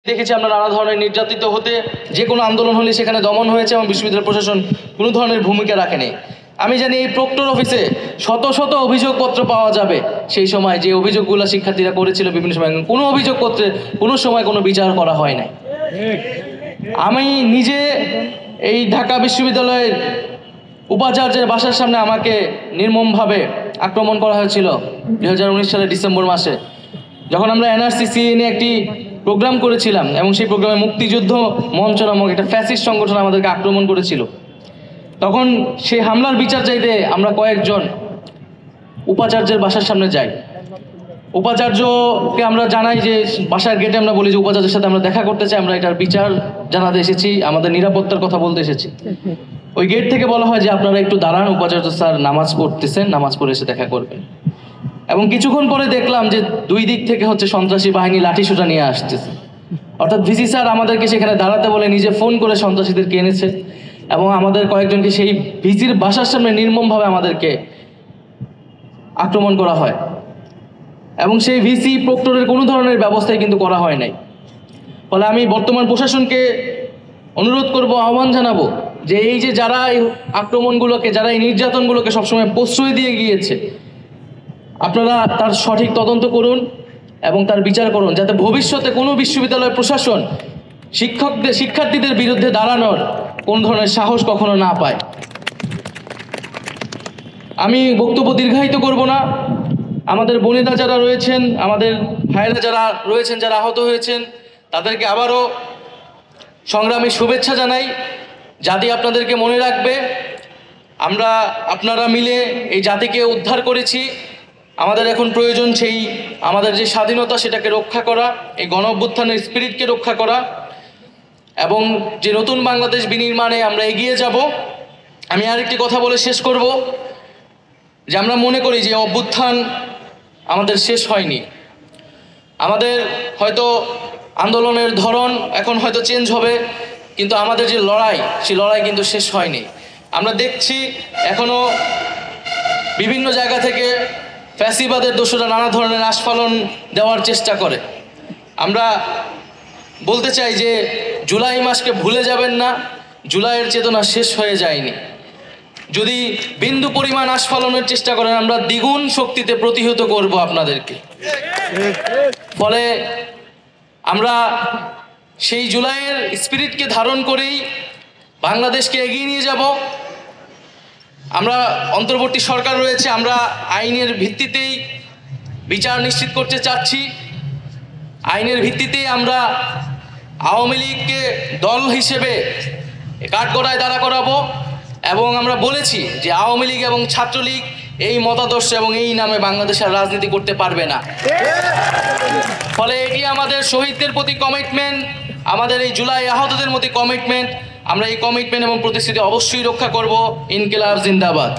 দেখেছি আমরা নানা ধরনের নির্যাতিত হতে, যে কোনো আন্দোলন হলে সেখানে দমন হয়েছে এবং বিশ্ববিদ্যালয় প্রশাসন কোনো ধরনের ভূমিকা রাখেনি। আমি জানি এই প্রক্টর অফিসে শত শত অভিযোগপত্র পাওয়া যাবে, সেই সময় যে অভিযোগগুলো শিক্ষার্থীরা করেছিল বিভিন্ন সময় কোনো অভিযোগপত্রে কোনো সময় কোনো বিচার করা হয় নাই। আমি নিজে এই ঢাকা বিশ্ববিদ্যালয়ের উপাচার্যের বাসার সামনে আমাকে নির্মমভাবে আক্রমণ করা হয়েছিল 2019 সালের ডিসেম্বর মাসে, যখন আমরা এনআরসিসি নিয়ে একটি প্রোগ্রাম করেছিলাম এবং সেই প্রোগ্রামে মুক্তিযুদ্ধ মঞ্চ নামক একটা ফ্যাসিস্ট সংগঠন আমাদেরকে আক্রমণ করেছিল। তখন সেই হামলার বিচার চাইতে আমরা কয়েকজন উপাচার্যের বাসার সামনে যাই। উপাচার্যকে আমরা জানাই যে বাসার গেটে আমরা বলি যে উপাচার্যের সাথে আমরা দেখা করতে চাই, আমরা এটার বিচার জানাতে এসেছি, আমাদের নিরাপত্তার কথা বলতে এসেছি। ওই গেট থেকে বলা হয় যে আপনারা একটু দাঁড়ান, উপাচার্য স্যার নামাজ পড়তেছেন, নামাজ পড়ে এসে দেখা করবেন। এবং কিছুক্ষণ পরে দেখলাম যে দুই দিক থেকে সন্ত্রাসী বাহিনী লাঠিসোঁটা নিয়ে আসতেছে, অর্থাৎ ভিসি স্যার আমাদেরকে সেখানে দাঁড়াতে বলে নিজে ফোন করে সন্ত্রাসীদেরকে এনেছে এবং আমাদের কয়েকজনকে সেই ভিসির বাসার সামনে নির্মমভাবে আমাদেরকে আক্রমণ করা হয় এবং সেই ভিসি প্রক্টরের কোনো ধরনের ব্যবস্থাই কিন্তু করা হয় নাই। ফলে আমি বর্তমান প্রশাসনকে অনুরোধ করব, আহ্বান জানাবো যে এই যে যারা এই আক্রমণগুলোকে, যারা এই নির্যাতনগুলোকে সবসময় প্রশ্রয় দিয়ে গিয়েছে, আপনারা তার সঠিক তদন্ত করুন এবং তার বিচার করুন, যাতে ভবিষ্যতে কোনো বিশ্ববিদ্যালয় প্রশাসন শিক্ষার্থীদের বিরুদ্ধে দাঁড়ানোর কোন ধরনের সাহস কখনো না পায়। আমি বক্তব্য দীর্ঘায়িত করব না। আমাদের বোনেরা যারা রয়েছেন, আমাদের ভাইয়েরা যারা রয়েছেন, যারা আহত হয়েছেন, তাদেরকে আবারও সংগ্রামী শুভেচ্ছা জানাই। জাতি আপনাদেরকে মনে রাখবে। আপনারা মিলে এই জাতিকে উদ্ধার করেছি। আমাদের এখন প্রয়োজন সেই আমাদের যে স্বাধীনতা সেটাকে রক্ষা করা, এই গণ অভ্যুত্থানের স্পিরিটকে রক্ষা করা এবং যে নতুন বাংলাদেশ বিনির্মাণে আমরা এগিয়ে যাব। আমি আরেকটি কথা বলে শেষ করব যে আমরা মনে করি যে অভ্যুত্থান আমাদের শেষ হয়নি। আমাদের হয়তো আন্দোলনের ধরন এখন হয়তো চেঞ্জ হবে, কিন্তু আমাদের যে লড়াই, সেই লড়াই কিন্তু শেষ হয়নি। আমরা দেখছি এখনও বিভিন্ন জায়গা থেকে ফ্যাসিবাদের দোষরা নানা ধরনের আস্ফালন দেওয়ার চেষ্টা করে। আমরা বলতে চাই যে জুলাই মাসকে ভুলে যাবেন না, জুলাইয়ের চেতনা শেষ হয়ে যায়নি। যদি বিন্দু পরিমাণ আস্ফালনের চেষ্টা করেন, আমরা দ্বিগুণ শক্তিতে প্রতিহত করব আপনাদেরকে। ফলে আমরা সেই জুলাইয়ের স্পিরিটকে ধারণ করেই বাংলাদেশকে এগিয়ে নিয়ে যাব। আমরা অন্তর্বর্তী সরকার রয়েছে, আমরা আইনের ভিত্তিতেই বিচার নিশ্চিত করতে চাচ্ছি। আইনের ভিত্তিতেই আমরা আওয়ামী লীগকে দল হিসেবে কাঠগড়ায় দাঁড়া করাবো এবং আমরা বলেছি যে আওয়ামী লীগ এবং ছাত্রলীগ এই মতাদর্শ এবং এই নামে বাংলাদেশের রাজনীতি করতে পারবে না। ফলে এটি আমাদের শহীদদের প্রতি কমিটমেন্ট, আমাদের এই জুলাই আহতদের প্রতি কমিটমেন্ট। আমরা এই কমিটমেন্ট এবং প্রতিশ্রুতি অবশ্যই রক্ষা করব। ইনকিলাব জিন্দাবাদ।